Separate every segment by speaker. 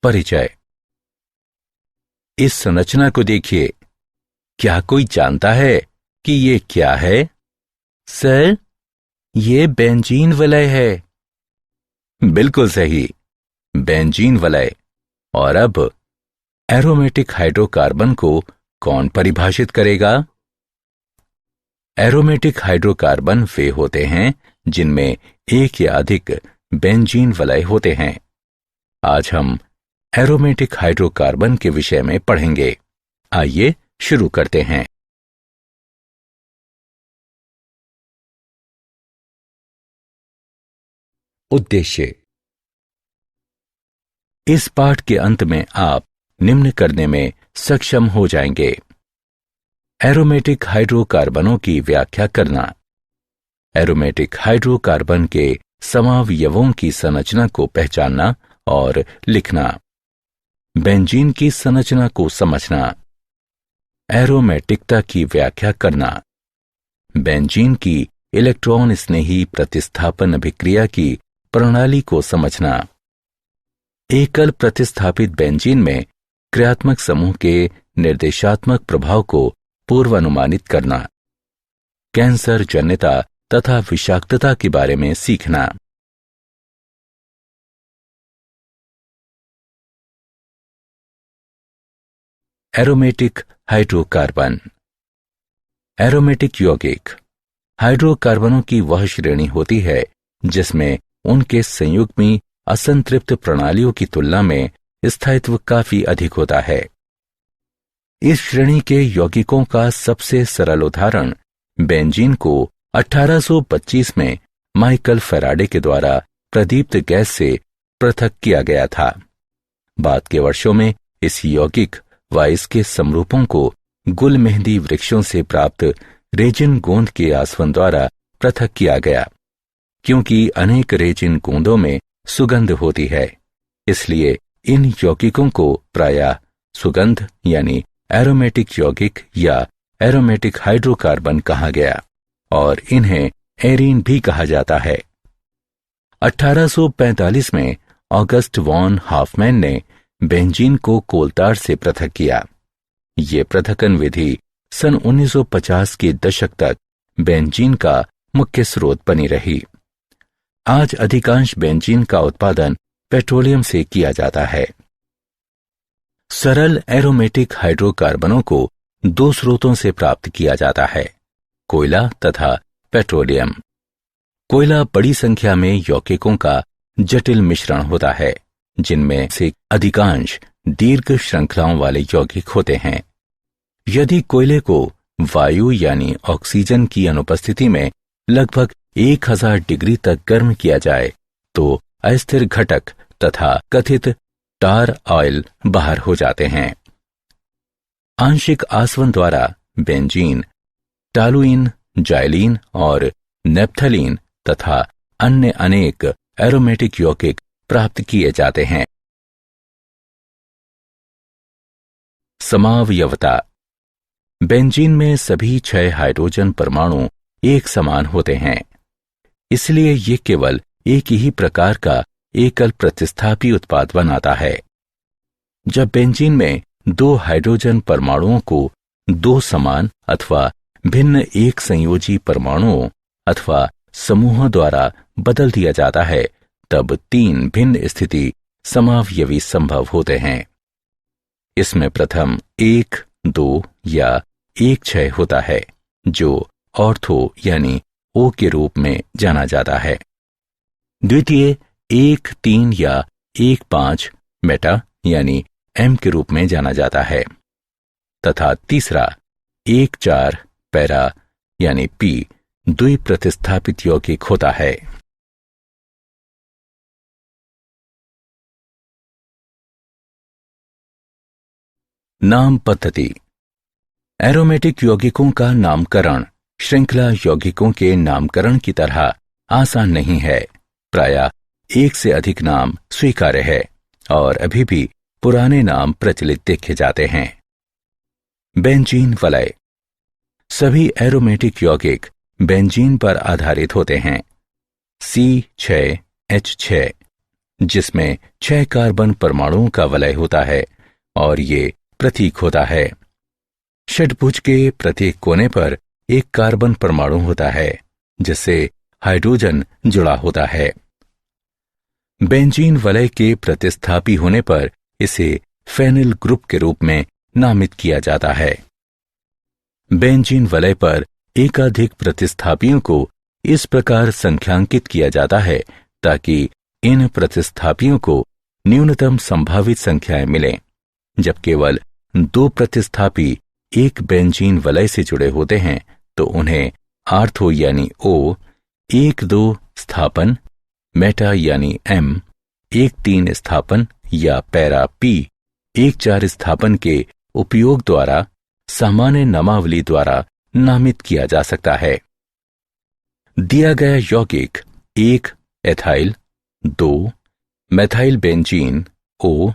Speaker 1: परिचय। इस संरचना को देखिए। क्या कोई जानता है कि ये क्या है?
Speaker 2: सर, ये बेंजीन वलय है।
Speaker 1: बिल्कुल सही, बेंजीन वलय। और अब एरोमेटिक हाइड्रोकार्बन को कौन परिभाषित करेगा? एरोमेटिक हाइड्रोकार्बन वे होते हैं जिनमें एक या अधिक बेंजीन वलय होते हैं। आज हम एरोमेटिक हाइड्रोकार्बन के विषय में पढ़ेंगे। आइए शुरू करते हैं। उद्देश्य। इस पाठ के अंत में आप निम्न करने में सक्षम हो जाएंगे। एरोमेटिक हाइड्रोकार्बनों की व्याख्या करना, एरोमेटिक हाइड्रोकार्बन के समावयवों की संरचना को पहचानना और लिखना, बेंजीन की संरचना को समझना, एरोमेटिकता की व्याख्या करना, बेंजीन की इलेक्ट्रॉन स्नेही प्रतिस्थापन अभिक्रिया की प्रणाली को समझना, एकल प्रतिस्थापित बेंजीन में क्रियात्मक समूह के निर्देशात्मक प्रभाव को पूर्वानुमानित करना, कैंसर जन्यता तथा विषाक्तता के बारे में सीखना। Aromatic hydrocarbon. एरोमेटिक यौगिक हाइड्रोकार्बनों की वह श्रेणी होती है जिसमें उनके संयुग्मी असंतृप्त प्रणालियों की तुलना में स्थायित्व काफी अधिक होता है। इस श्रेणी के यौगिकों का सबसे सरल उदाहरण बेंजीन को 1825 में माइकल फैराडे के द्वारा प्रदीप्त गैस से पृथक किया गया था। बाद के वर्षों में इस यौगिक व इसके समरूपों को गुल मेहंदी वृक्षों से प्राप्त रेजिन गोंद के आसवन द्वारा पृथक किया गया। क्योंकि अनेक रेजिन गोंदों में सुगंध होती है, इसलिए इन यौगिकों को प्रायः सुगंध यानी एरोमेटिक यौगिक या एरोमेटिक हाइड्रोकार्बन कहा गया और इन्हें एरीन भी कहा जाता है। 1845 में ऑगस्ट वॉन हाफमैन ने बेंजीन को कोलतार से पृथक किया। ये पृथक्कन विधि सन 1950 के दशक तक बेंजीन का मुख्य स्रोत बनी रही। आज अधिकांश बेंजीन का उत्पादन पेट्रोलियम से किया जाता है। सरल एरोमेटिक हाइड्रोकार्बनों को दो स्रोतों से प्राप्त किया जाता है, कोयला तथा पेट्रोलियम। कोयला बड़ी संख्या में यौगिकों का जटिल मिश्रण होता है, जिनमें से अधिकांश दीर्घ श्रृंखलाओं वाले यौगिक होते हैं। यदि कोयले को वायु यानी ऑक्सीजन की अनुपस्थिति में लगभग 1000 डिग्री तक गर्म किया जाए तो अस्थिर घटक तथा कथित टार ऑयल बाहर हो जाते हैं। आंशिक आसवन द्वारा बेंजीन, टालुइन, जाइलीन और नेप्थलीन तथा अन्य अनेक एरोमेटिक यौगिक प्राप्त किए जाते हैं। समावयवता। बेंजीन में सभी 6 हाइड्रोजन परमाणु एक समान होते हैं, इसलिए ये केवल एक ही प्रकार का एकल प्रतिस्थापी उत्पाद बनाता है। जब बेंजीन में 2 हाइड्रोजन परमाणुओं को 2 समान अथवा भिन्न एक संयोजी परमाणुओं अथवा समूहों द्वारा बदल दिया जाता है, तब 3 भिन्न स्थिति समावयवी संभव होते हैं। इसमें प्रथम 1, 2 या 1, 6 होता है, जो ऑर्थो यानी O के रूप में जाना जाता है। द्वितीय 1, 3 या 1, 5 मेटा यानी M के रूप में जाना जाता है तथा तीसरा 1, 4 पैरा यानी P द्विप्रतिस्थापित यौगिक होता है। नाम पद्धति। एरोमेटिक यौगिकों का नामकरण श्रृंखला यौगिकों के नामकरण की तरह आसान नहीं है। प्रायः एक से अधिक नाम स्वीकार्य है और अभी भी पुराने नाम प्रचलित देखे जाते हैं। बेंजीन वलय। सभी एरोमेटिक यौगिक बेंजीन पर आधारित होते हैं। C6H6 जिसमें 6 कार्बन परमाणुओं का वलय होता है और ये प्रतीक होता है। षट्भुज के प्रत्येक कोने पर एक कार्बन परमाणु होता है जिससे हाइड्रोजन जुड़ा होता है। बेंजीन वलय के प्रतिस्थापी होने पर इसे फेनिल ग्रुप के रूप में नामित किया जाता है। बेंजीन वलय पर एकाधिक प्रतिस्थापियों को इस प्रकार संख्यांकित किया जाता है ताकि इन प्रतिस्थापियों को न्यूनतम संभावित संख्याएं मिलें। जब केवल 2 प्रतिस्थापी एक बेंजीन वलय से जुड़े होते हैं तो उन्हें आर्थो यानी O, 1-2 स्थापन, मेटा यानी M, 1-3 स्थापन या पैरा P, 1-4 स्थापन के उपयोग द्वारा सामान्य नामावली द्वारा नामित किया जा सकता है। दिया गया यौगिक 1 ethyl, 2 methyl benzene O,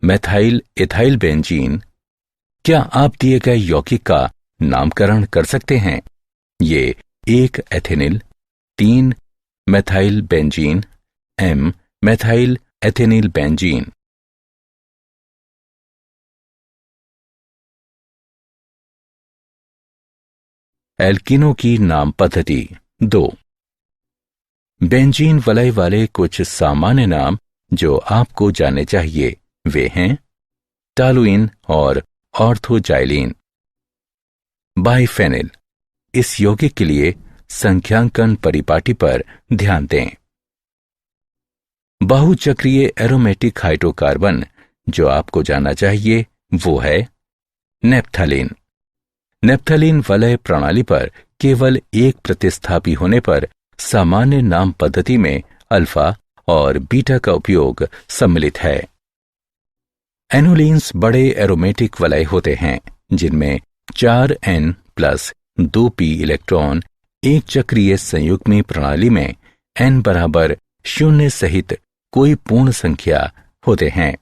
Speaker 1: methyl ethyl benzene. क्या आप दिए गए यौगिक का नामकरण कर सकते हैं? ये 1 ethenyl, 3 methyl benzene, M methyl ethenyl benzene. एल्कीनों की नाम पद्धति 2। बेंजीन वलय वाले कुछ सामान्य नाम जो आपको जानने चाहिए वे हैं टॉलुइन और ऑर्थोजाइलिन। बाइफेनिल। इस यौगिक के लिए संख्यांकन परिपाटी पर ध्यान दें। बहुचक्रीय एरोमेटिक हाइड्रोकार्बन जो आपको जानना चाहिए वो है नेप्थलीन। नेप्थलीन वलय प्रणाली पर केवल एक प्रतिस्थापी होने पर सामान्य नाम पद्धति में अल्फा और बीटा का उपयोग सम्मिलित है। एनोलीन्स बड़े एरोमेटिक वलय होते हैं जिनमें 4n+2p इलेक्ट्रॉन एक चक्रीय संयुग्मी प्रणाली में n बराबर 0 सहित कोई पूर्ण संख्या होते हैं।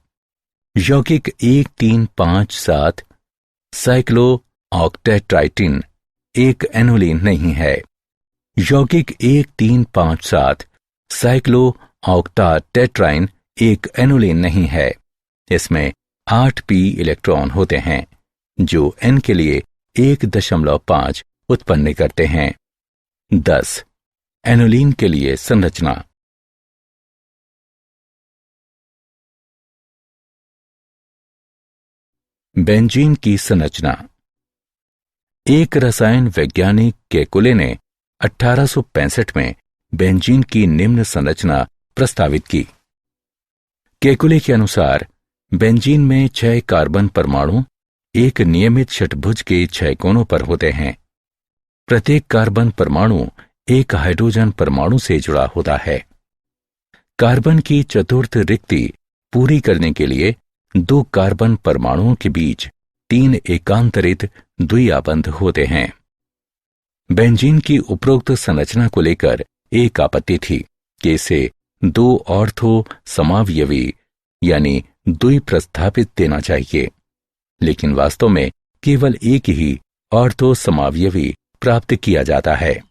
Speaker 1: यौगिक 1,3,5,7 साइक्लो ऑक्टेट्राइटिन एक एनोलीन नहीं है। यौगिक 1,3,5,7 साइक्लो ऑक्टाटेट्राइन एक एनोलीन नहीं है। इसमें 8p इलेक्ट्रॉन होते हैं जो n के लिए 1.5 उत्पन्न करते हैं। 10 एनोलीन के लिए संरचना। बेंजीन की संरचना। एक रसायन वैज्ञानिक केकुले ने 1865 में बेंजीन की निम्न संरचना प्रस्तावित की। केकुले के अनुसार बेंजीन में 6 कार्बन परमाणु एक नियमित षट्भुज के 6 कोनों पर होते हैं। प्रत्येक कार्बन परमाणु एक हाइड्रोजन परमाणु से जुड़ा होता है। कार्बन की चतुर्थ रिक्ति पूरी करने के लिए 2 कार्बन परमाणुओं के बीच 3 एकांतरित द्विआबंध होते हैं। बेंजीन की उपरोक्त संरचना को लेकर एक आपत्ति थी कि इसे 2 ऑर्थो समावयवी यानी द्विप्रस्थापित देना चाहिए, लेकिन वास्तव में केवल एक ही ऑर्थो समावयवी प्राप्त किया जाता है।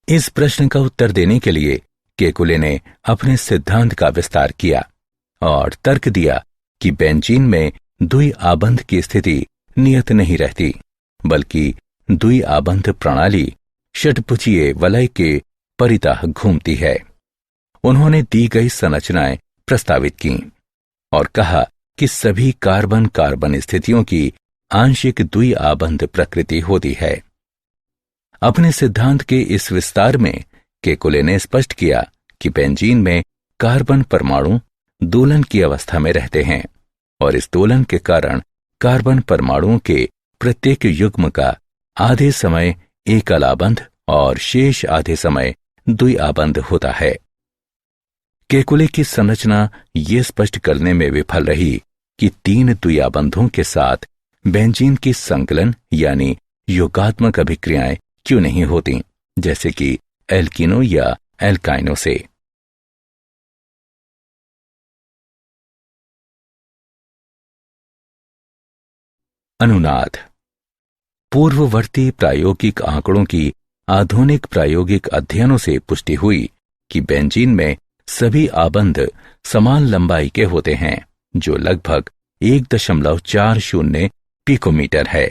Speaker 1: इस प्रश्न का उत्तर देने के लिए केकुले ने अपने सिद्धांत का विस्तार किया और तर्क दिया कि बेंजीन में द्विआबंध की स्थिति नियत नहीं रहती, बल्कि द्विआबंध प्रणाली षट्भुजीय वलय के परितः घूमती है। उन्होंने दी गई संरचनाएं प्रस्तावित की और कहा कि सभी कार्बन कार्बन स्थितियों की आंशिक द्विआबंध प्रकृति होती है। अपने सिद्धांत के इस विस्तार में केकुले ने स्पष्ट किया कि बेंजीन में कार्बन परमाणु दोलन की अवस्था में रहते हैं और इस दोलन के कारण कार्बन परमाणुओं के प्रत्येक युग्म का आधे समय एकलाबंध और शेष आधे समय द्विआबंध होता है। केकुले की संरचना ये स्पष्ट करने में विफल रही कि 3 द्विआबंधों के साथ बेंजीन की संकलन यानी योगात्मक अभिक्रियाएं क्यों नहीं होती, जैसे कि एल्कीनो या एल्काइनो से। अनुनाद। पूर्ववर्ती प्रायोगिक आंकड़ों की आधुनिक प्रायोगिक अध्ययनों से पुष्टि हुई कि बेंजीन में सभी आबंध समान लंबाई के होते हैं, जो लगभग 1.40 पिकोमीटर है।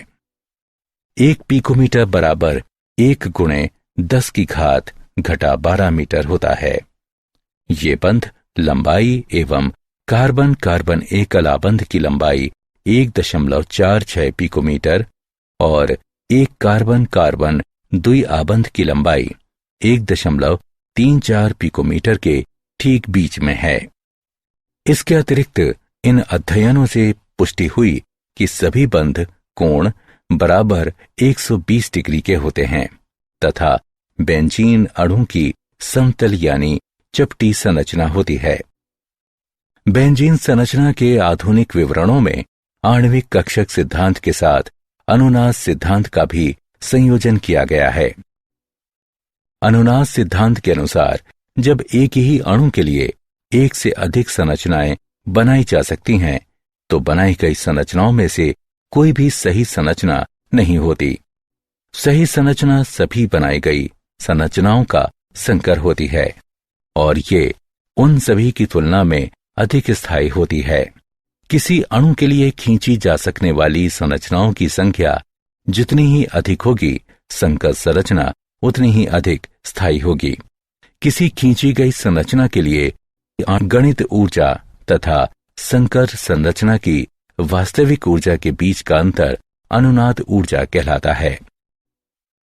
Speaker 1: 1 पिकोमीटर बराबर 1 गुणे 10 की घात घटा 12 मीटर होता है। ये बंध लंबाई एवं कार्बन कार्बन एकल आबंध की लंबाई 1.46 पिकोमीटर और एक कार्बन कार्बन द्वि आबंध की लंबाई 1.34 पिकोमीटर के ठीक बीच में है। इसके अतिरिक्त इन अध्ययनों से पुष्टि हुई कि सभी बंध कोण बराबर 120 डिग्री के होते हैं तथा बेंजीन अणु की समतल यानी चपटी संरचना होती है। बेंजीन संरचना के आधुनिक विवरणों में आणविक कक्षक सिद्धांत के साथ अनुनाद सिद्धांत का भी संयोजन किया गया है। अनुनाद सिद्धांत के अनुसार जब एक ही अणु के लिए एक से अधिक संरचनाएं बनाई जा सकती हैं, तो बनाई गई संरचनाओं में से कोई भी सही संरचना नहीं होती। सही संरचना सभी बनाई गई संरचनाओं का संकर होती है और ये उन सभी की तुलना में अधिक स्थायी होती है। किसी अणु के लिए खींची जा सकने वाली संरचनाओं की संख्या जितनी ही अधिक होगी, संकर संरचना उतनी ही अधिक स्थायी होगी। किसी खींची गई संरचना के लिए गणित ऊर्जा तथा संकर संरचना की वास्तविक ऊर्जा के बीच का अंतर अनुनाद ऊर्जा कहलाता है।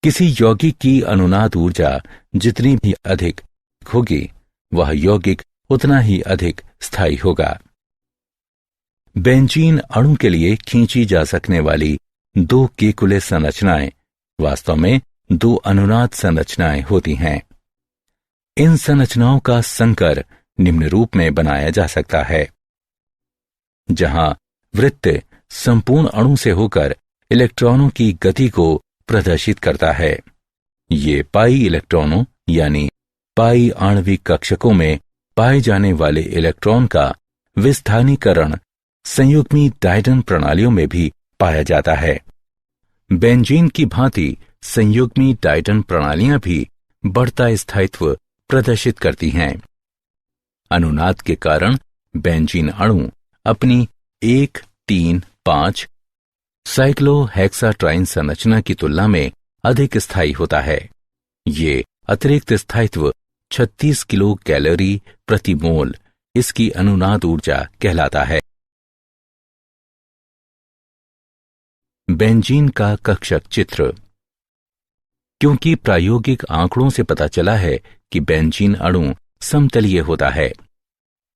Speaker 1: किसी यौगिक की अनुनाद ऊर्जा जितनी भी अधिक होगी, वह यौगिक उतना ही अधिक स्थायी होगा। बेंजीन अणु के लिए खींची जा सकने वाली 2 केकुले संरचनाएं वास्तव में 2 अनुनाद संरचनाएं होती हैं। इन संरचनाओं का संकर निम्न रूप में बनाया जा सकता है, जहां वृत्त संपूर्ण अणु से होकर इलेक्ट्रॉनों की गति को प्रदर्शित करता है। ये पाई इलेक्ट्रॉनों यानी पाई आणविक कक्षकों में पाए जाने वाले इलेक्ट्रॉन का विस्थानीकरण संयुग्मी डायटन प्रणालियों में भी पाया जाता है। बेंजीन की भांति संयुग्मी डायटन प्रणालियां भी बढ़ता स्थायित्व प्रदर्शित करती हैं। अनुनाद के कारण बेंजीन अणु अपनी 1,3,5 साइक्लोहेक्साट्राइन संरचना की तुलना में अधिक स्थायी होता है। ये अतिरिक्त स्थायित्व 36 किलो कैलोरी प्रति मोल इसकी अनुनाद ऊर्जा कहलाता है। बेंजीन का कक्षक चित्र। क्योंकि प्रायोगिक आंकड़ों से पता चला है कि बेंजीन अणु समतलीय होता है,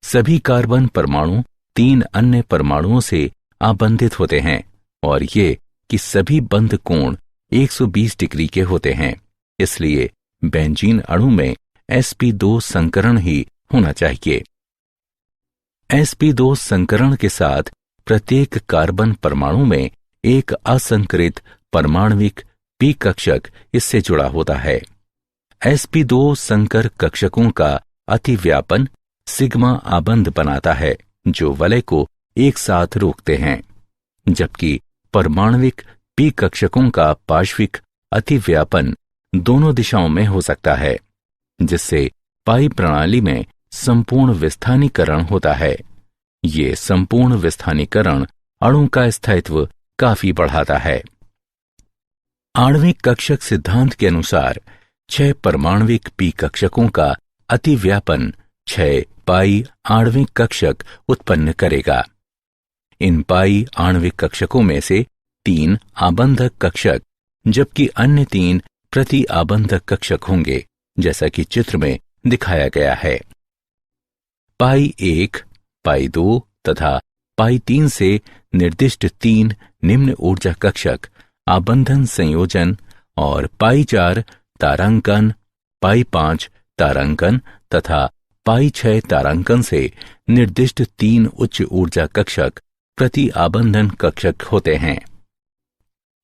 Speaker 1: सभी कार्बन परमाणु 3 अन्य परमाणुओं से आबंधित होते हैं और ये कि सभी बंध कोण 120 डिग्री के होते हैं, इसलिए बेंजीन अणु में sp2 संकरण ही होना चाहिए। sp2 संकरण के साथ प्रत्येक कार्बन परमाणु में एक असंकरित परमाणविक p कक्षक इससे जुड़ा होता है। sp2 संकर कक्षकों का अतिव्यापन सिग्मा आबंध बनाता है, जो वलय को एक साथ रोकते हैं, जबकि परमाणविक p कक्षकों का पार्श्विक अतिव्यापन दोनों दिशाओं में हो सकता है, जिससे पाई प्रणाली में संपूर्ण विस्थानीकरण होता है। ये संपूर्ण विस्थानीकरण अणु का स्थायित्व काफी बढ़ाता है। आणविक कक्षक सिद्धांत के अनुसार 6 परमाणविक p कक्षकों का अतिव्यापन 6 पाई आणविक कक्षक उत्पन्न करेगा। इन पाई आणविक कक्षकों में से 3 आबंधक कक्षक, जबकि अन्य 3 प्रति आबंधक कक्षक होंगे, जैसा कि चित्र में दिखाया गया है। पाई 1, पाई 2 तथा पाई 3 से निर्दिष्ट 3 निम्न ऊर्जा कक्षक आबंधन संयोजन और पाई 4 तारांकन, पाई 5 तारांकन तथा पाई 6 तारांकन से निर्दिष्ट 3 उच्च ऊर्जा कक्षक प्रति आबंधन कक्षक होते हैं।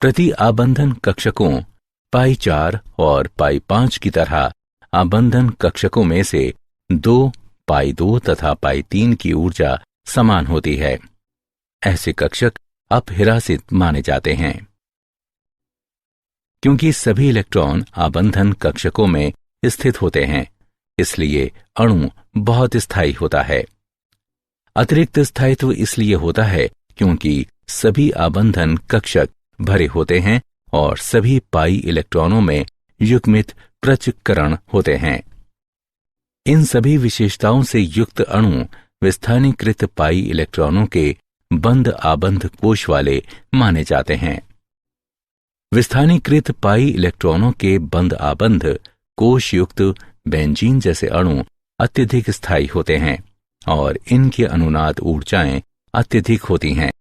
Speaker 1: प्रति आबंधन कक्षकों पाई 4 और पाई 5 की तरह आबंधन कक्षकों में से 2 पाई 2 तथा पाई 3 की ऊर्जा समान होती है। ऐसे कक्षक अपहिरासित माने जाते हैं। क्योंकि सभी इलेक्ट्रॉन आबंधन कक्षकों में स्थित होते हैं, इसलिए अणु बहुत स्थायी होता है। अतिरिक्त स्थायित्व इसलिए होता है क्योंकि सभी आबंधन कक्षक भरे होते हैं और सभी पाई इलेक्ट्रॉनों में युग्मित पृथक्करण होते हैं। इन सभी विशेषताओं से युक्त अणु विस्थानीकृत पाई इलेक्ट्रॉनों के बंद आबंध कोश वाले माने जाते हैं। विस्थानीकृत पाई इलेक्ट्रॉनों के बंद आबंध कोश युक्त बेंजीन जैसे अणु अत्यधिक स्थायी होते हैं और इनकी अनुनाद ऊर्जाएं अत्यधिक होती हैं।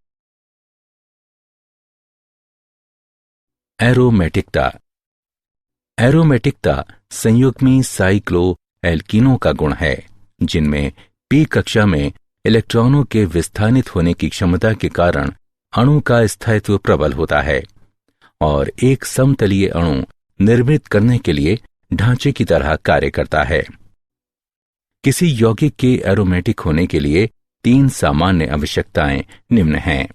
Speaker 1: एरोमेटिकता। एरोमेटिकता संयुग्मी साइक्लोएल्कीनों का गुण है, जिनमें पी कक्षा में इलेक्ट्रॉनों के विस्थानित होने की क्षमता के कारण अणु का स्थायित्व प्रबल होता है और एक समतलीय अणु निर्मित करने के लिए ढांचे की तरह कार्य करता है। किसी यौगिक के एरोमेटिक होने के लिए 3 सामान्य आवश्यकताएं निम्न हैं।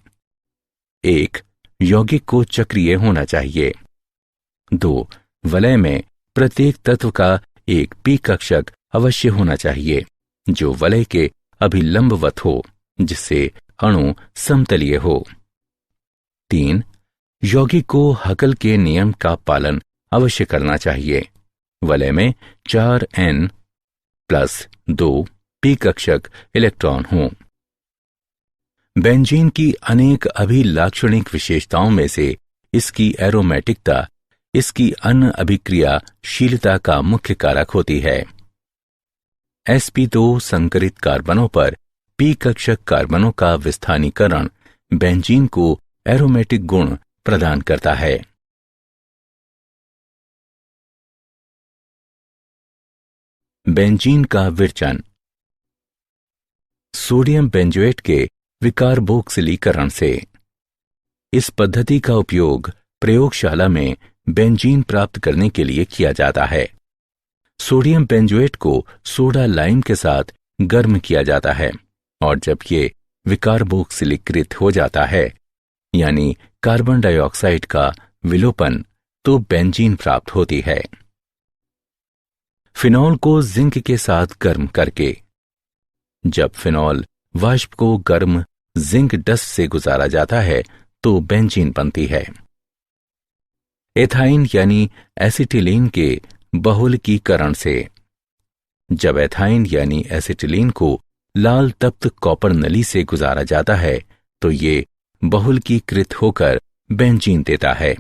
Speaker 1: 1. यौगिक को चक्रीय होना चाहिए। 2. वलय में प्रत्येक तत्व का एक पी कक्षक अवश्य होना चाहिए जो वलय के अभिलंबवत हो, जिससे अणु समतलीय हो। 3. यौगिक को हकल के नियम का पालन अवश्य करना चाहिए। वलय में 4n+2 पी कक्षक इलेक्ट्रॉन हों। बेंजीन की अनेक अभिलाक्षणिक विशेषताओं में से इसकी एरोमेटिकता इसकी अन्य अभिक्रियाशीलता का मुख्य कारक होती है। sp2 संकरित कार्बनों पर पी कक्षक कार्बनों का विस्थानीकरण बेंजीन को एरोमेटिक गुण प्रदान करता है। बेंजीन का विरचन। सोडियम बेंजोएट के विकार्बोक्सिलीकरण से। इस पद्धति का उपयोग प्रयोगशाला में बेंजीन प्राप्त करने के लिए किया जाता है। सोडियम बेंजोएट को सोडा लाइम के साथ गर्म किया जाता है और जब ये विकार्बोक्सिलीकृत हो जाता है, यानी कार्बन डाइऑक्साइड का विलोपन, तो बेंजीन प्राप्त होती है। फिनॉल को जिंक के साथ गर्म करके। जब फिनॉल वाष्प को गर्म जिंक डस्ट से गुजारा जाता है तो बेंजीन बनती है। एथाइन यानी एसिटिलीन के बहुलकीकरण से। जब एथाइन यानी एसिटिलीन को लाल तप्त कॉपर नली से गुजारा जाता है तो ये बहुलकीकृत होकर बेंजीन देता है।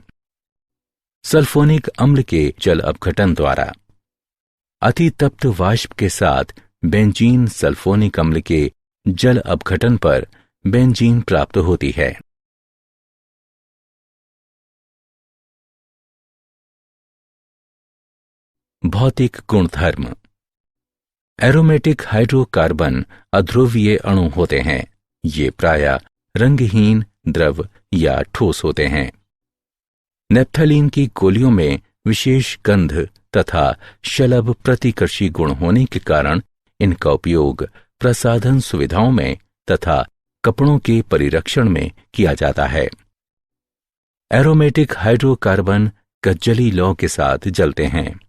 Speaker 1: सल्फोनिक अम्ल के जल अपघटन द्वारा। अति तप्त वाष्प के साथ बेंजीन सल्फोनिक अम्ल के जल अपघटन पर बेंजीन प्राप्त होती है। भौतिक गुणधर्म। एरोमेटिक हाइड्रोकार्बन अध्रुवीय अणु होते हैं। ये प्रायः रंगहीन, द्रव या ठोस होते हैं। नेप्थलीन की गोलियों में विशेष गंध तथा शलभ प्रतिकर्षी गुण होने के कारण इनका उपयोग प्रसाधन सुविधाओं में तथा कपड़ों के परिरक्षण में किया जाता है। एरोमेटिक हाइड्रोकार्बन कज्जली लौह के साथ जलते हैं।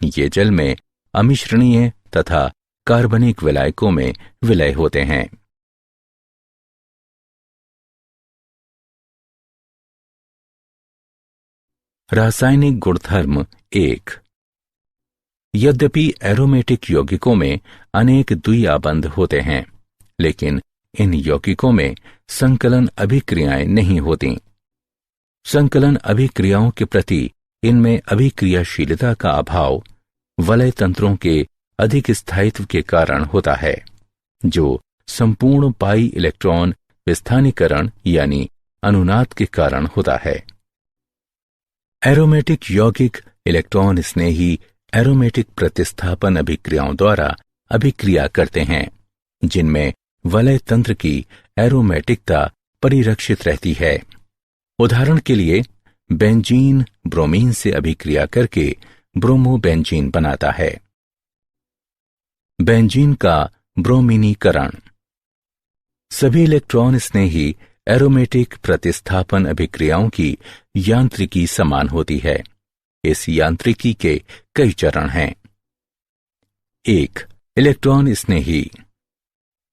Speaker 1: ये जल में अमिश्रणीय तथा कार्बनिक विलायकों में विलय होते हैं। रासायनिक गुणधर्म 1। यद्यपि एरोमेटिक यौगिकों में अनेक द्विआबंध होते हैं, लेकिन इन यौगिकों में संकलन अभिक्रियाएं नहीं होती। संकलन अभिक्रियाओं के प्रति इनमें अभिक्रियाशीलता का अभाव वलय तंत्रों के अधिक स्थायित्व के कारण होता है, जो संपूर्ण पाई इलेक्ट्रॉन विस्थानीकरण यानी अनुनाद के कारण होता है। एरोमेटिक यौगिक इलेक्ट्रॉन स्नेही एरोमेटिक प्रतिस्थापन अभिक्रियाओं द्वारा अभिक्रिया करते हैं, जिनमें वलय तंत्र की एरोमेटिकता परिरक्षित रहती है। उदाहरण के लिए बेंजीन ब्रोमीन से अभिक्रिया करके ब्रोमोबेंजीन बनाता है। बेंजीन का ब्रोमीनीकरण। सभी इलेक्ट्रॉन स्नेही एरोमेटिक प्रतिस्थापन अभिक्रियाओं की यांत्रिकी समान होती है। इस यांत्रिकी के कई चरण हैं। एक, इलेक्ट्रॉन स्नेही।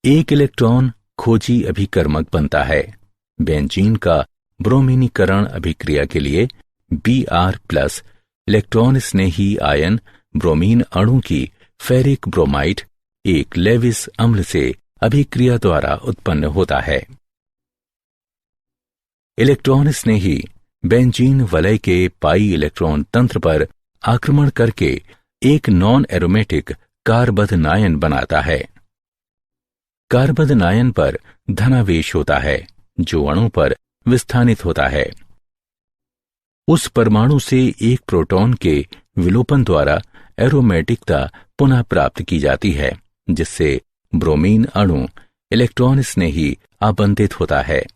Speaker 1: एक इलेक्ट्रॉन खोजी अभिकर्मक बनता है। बेंजीन का ब्रोमीनीकरण अभिक्रिया के लिए Br+ इलेक्ट्रॉन स्नेही आयन ब्रोमीन अणु की फेरिक ब्रोमाइड एक लेविस अम्ल से अभिक्रिया द्वारा उत्पन्न होता है। इलेक्ट्रॉन स्नेही बेंजीन वलय के पाई इलेक्ट्रॉन तंत्र पर आक्रमण करके एक नॉन एरोमेटिक कार्बधनायन बनाता है। कार्बधनायन पर धनावेश होता है जो अणु पर विस्थानित होता है। उस परमाणु से एक प्रोटॉन के विलोपन द्वारा एरोमेटिकता पुनः प्राप्त की जाती है, जिससे ब्रोमीन अणु इलेक्ट्रॉन स्नेही आबंधित होता है।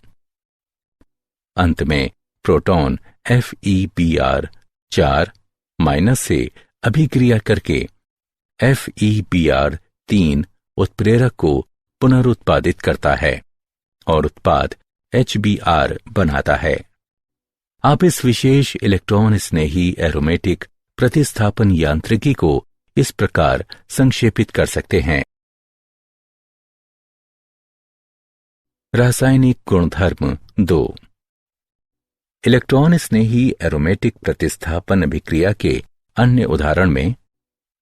Speaker 1: अंत में प्रोटॉन Fe-Br4- से अभिक्रिया करके Fe-Br3 उत्प्रेरक को पुनरुत्पादित करता है और उत्पाद HBr बनाता है। आप इस विशेष इलेक्ट्रॉन स्नेही एरोमेटिक प्रतिस्थापन यांत्रिकी को इस प्रकार संक्षेपित कर सकते हैं। रासायनिक गुणधर्म 2। इलेक्ट्रॉन स्नेही एरोमेटिक प्रतिस्थापन अभिक्रिया के अन्य उदाहरण में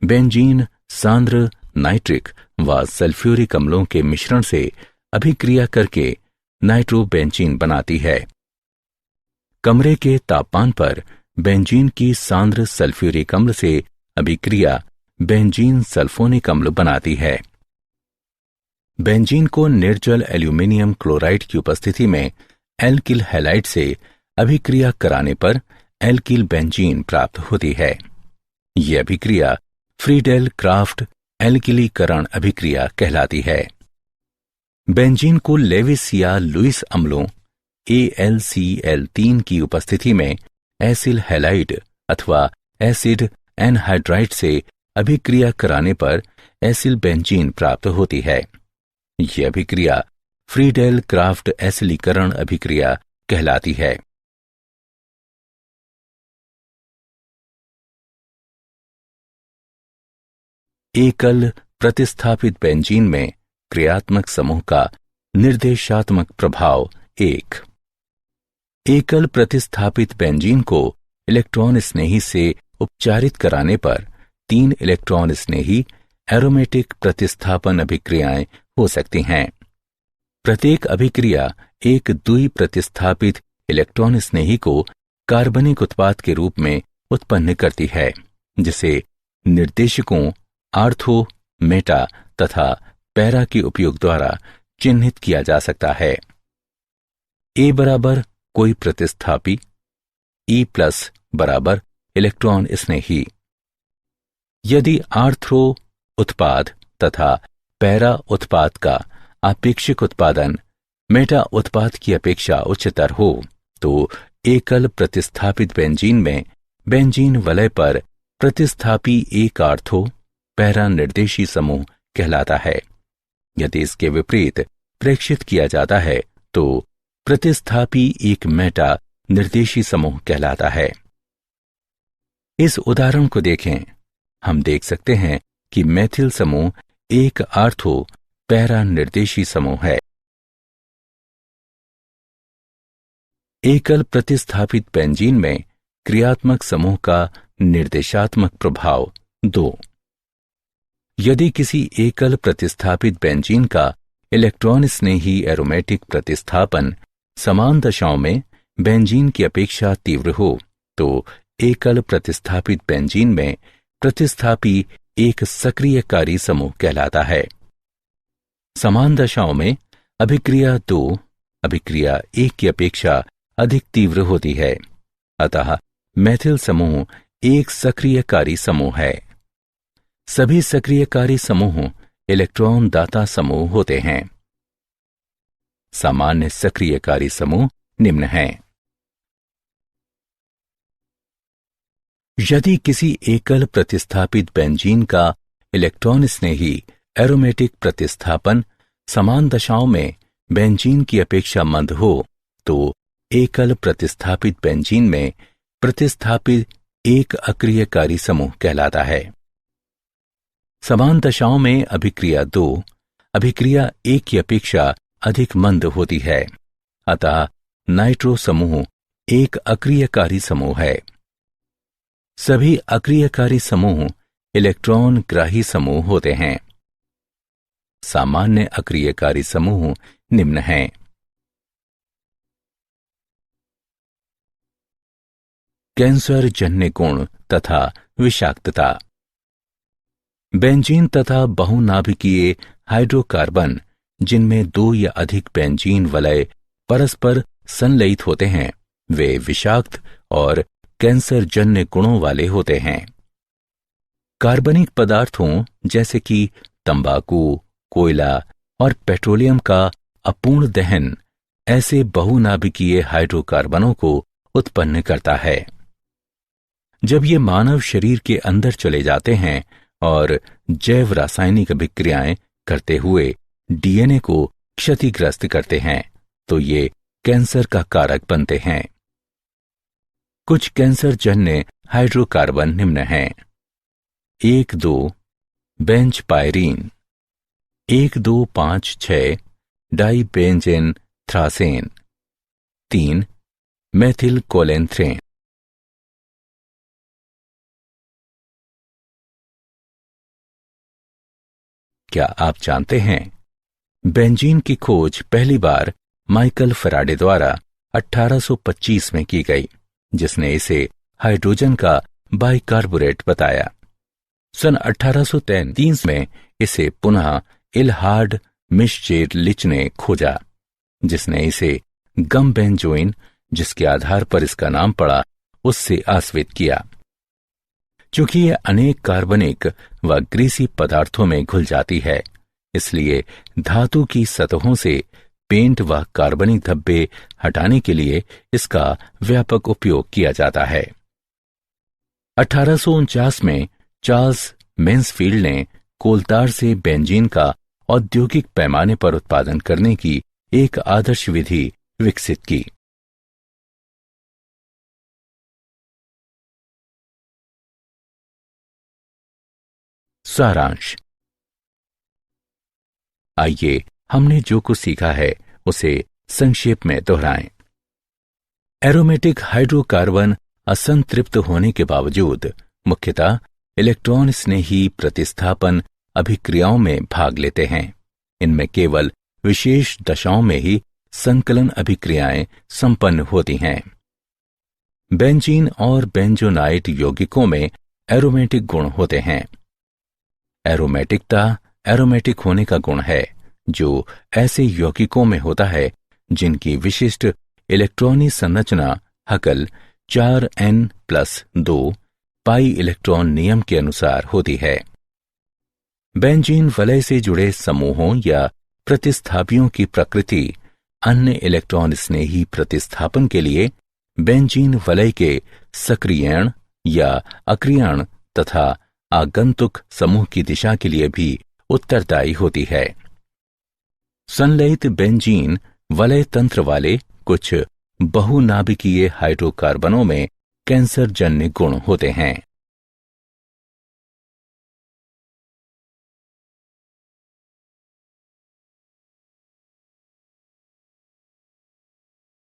Speaker 1: बेंजीन सांद्र नाइट्रिक व सल्फ्यूरिक अम्लों के मिश्रण से अभिक्रिया करके नाइट्रोबेंजीन बनाती है। कमरे के तापमान पर बेंजीन की सांद्र सल्फ्यूरिक अम्ल से अभिक्रिया बेंजीन सल्फोनिक अम्ल बनाती है। बेंजीन को निर्जल एल्यूमिनियम क्लोराइड की उपस्थिति में एल्किल हैलाइड से अभिक्रिया कराने पर एल्किल बेंजीन प्राप्त होती है। यह अभिक्रिया फ्रीडेल क्राफ्ट एल्किलीकरण अभिक्रिया कहलाती है। बेंजीन को लेविस या लुईस अम्लों AlCl3 की उपस्थिति में एसिल हैलाइड अथवा एसिड एनहाइड्राइड से अभिक्रिया कराने पर एसिल बेंजीन प्राप्त होती है। यह अभिक्रिया फ्रीडेल क्राफ्ट एसिलीकरण अभिक्रिया कहलाती है। एकल प्रतिस्थापित बेंजीन में क्रियात्मक समूह का निर्देशात्मक प्रभाव 1। एकल प्रतिस्थापित बेंजीन को इलेक्ट्रॉन स्नेही से उपचारित कराने पर 3 इलेक्ट्रॉन स्नेही एरोमेटिक प्रतिस्थापन अभिक्रियाएं हो सकती हैं। प्रत्येक अभिक्रिया एक द्वि प्रतिस्थापित इलेक्ट्रॉन स्नेही को कार्बनिक उत्पाद के रूप में उत्पन्न करती है, जिसे निर्देशकों आर्थो, मेटा तथा पैरा के उपयोग द्वारा चिन्हित किया जा सकता है। A बराबर कोई प्रतिस्थापी, E+ बराबर इलेक्ट्रॉन स्नेही। यदि आर्थो उत्पाद तथा पैरा उत्पाद का आपेक्षिक उत्पादन मेटा उत्पाद की अपेक्षा उच्चतर हो तो एकल प्रतिस्थापित बेंजीन में बेंजीन वलय पर प्रतिस्थापी एक आर्थो पैरा निर्देशी समूह कहलाता है। यदि इसके विपरीत प्रेक्षित किया जाता है तो प्रतिस्थापी एक मेटा निर्देशी समूह कहलाता है। इस उदाहरण को देखें। हम देख सकते हैं कि मेथिल समूह एक आर्थो पैरा निर्देशी समूह है। एकल प्रतिस्थापित बेंजीन में क्रियात्मक समूह का निर्देशात्मक प्रभाव 2। यदि किसी एकल प्रतिस्थापित बेंजीन का इलेक्ट्रॉन स्नेही एरोमेटिक प्रतिस्थापन समान दशाओं में बेंजीन की अपेक्षा तीव्र हो तो एकल प्रतिस्थापित बेंजीन में प्रतिस्थापी एक सक्रियकारी समूह कहलाता है। समान दशाओं में अभिक्रिया 2 अभिक्रिया 1 की अपेक्षा अधिक तीव्र होती है, अतः मेथिल समूह एक सक्रियकारी समूह है। सभी सक्रियकारी समूह इलेक्ट्रॉन दाता समूह होते हैं। सामान्य सक्रियकारी समूह निम्न हैं। यदि किसी एकल प्रतिस्थापित बेंजीन का इलेक्ट्रॉन स्नेही एरोमेटिक प्रतिस्थापन समान दशाओं में बेंजीन की अपेक्षा मंद हो तो एकल प्रतिस्थापित बेंजीन में प्रतिस्थापित एक अक्रियकारी समूह कहलाता है। समान दशाओं में अभिक्रिया 2 अभिक्रिया 1 की अपेक्षा अधिक मंद होती है। अतः नाइट्रो समूह एक अक्रियकारी समूह है। सभी अक्रियकारी समूह इलेक्ट्रॉन ग्राही समूह होते हैं। सामान्य अक्रियकारी समूह निम्न हैं। कैंसर जन्य गुण तथा विषाक्तता। बेंजीन तथा बहुनाभिकीय हाइड्रोकार्बन जिनमें 2 या अधिक बेंजीन वलय परस्पर संलयित होते हैं, वे विषाक्त और कैंसर जन्य गुणों वाले होते हैं। कार्बनिक पदार्थों जैसे कि तंबाकू, कोयला और पेट्रोलियम का अपूर्ण दहन ऐसे बहुनाभिकीय हाइड्रोकार्बनों को उत्पन्न करता है। जब ये मानव शरीर के अंदर चले जाते हैं और जैव रासायनिक अभिक्रियाएं करते हुए डीएनए को क्षतिग्रस्त करते हैं, तो ये कैंसर का कारक बनते हैं। कुछ कैंसर जन्य हाइड्रोकार्बन निम्न हैं। 1,2 बेंजपायरीन, 1,2,5,6 डाइबेंजेन थ्रासेन, 3 मेथिल कोलेंथ्रेन। क्या आप जानते हैं बेंजीन की खोज पहली बार माइकल फैराडे द्वारा 1825 में की गई, जिसने इसे हाइड्रोजन का बाइकार्बोरेट बताया। सन 1833 में इसे पुनः इलहार्ड मिश्चेरलिच ने खोजा, जिसने इसे गम बेंजोइन, जिसके आधार पर इसका नाम पड़ा, उससे आश्रित किया। चूंकि यह अनेक कार्बनिक व ग्रीसी पदार्थों में घुल जाती है, इसलिए धातु की सतहों से पेंट व कार्बनिक धब्बे हटाने के लिए इसका व्यापक उपयोग किया जाता है। 1849 में चार्ल्स मेंसफील्ड ने कोलतार से बेंजीन का औद्योगिक पैमाने पर उत्पादन करने की एक आदर्श विधि विकसित की। सारांश। आइए हमने जो कुछ सीखा है उसे संक्षेप में दोहराएं। एरोमेटिक हाइड्रोकार्बन असंतृप्त होने के बावजूद मुख्यतः इलेक्ट्रॉन स्नेही प्रतिस्थापन अभिक्रियाओं में भाग लेते हैं। इनमें केवल विशेष दशाओं में ही संकलन अभिक्रियाएं संपन्न होती हैं। बेंजीन और बेंजोनाइट यौगिकों में एरोमेटिक गुण होते हैं। एरोमेटिकता एरोमेटिक होने का गुण है, जो ऐसे यौगिकों में होता है जिनकी विशिष्ट इलेक्ट्रॉनी संरचना हकल 4n+2 पाई इलेक्ट्रॉन नियम के अनुसार होती है। बेंजीन वलय से जुड़े समूहों या प्रतिस्थापियों की प्रकृति अन्य इलेक्ट्रॉन स्नेही प्रतिस्थापन के लिए बेंजीन वलय के सक्रियण या अक्रियण तथा आगंतुक समूह की दिशा के लिए भी उत्तरदायी होती है। संलयित बेंजीन वलय तंत्र वाले कुछ बहुनाभिकीय हाइड्रोकार्बनों में कैंसर जन्य गुण होते हैं।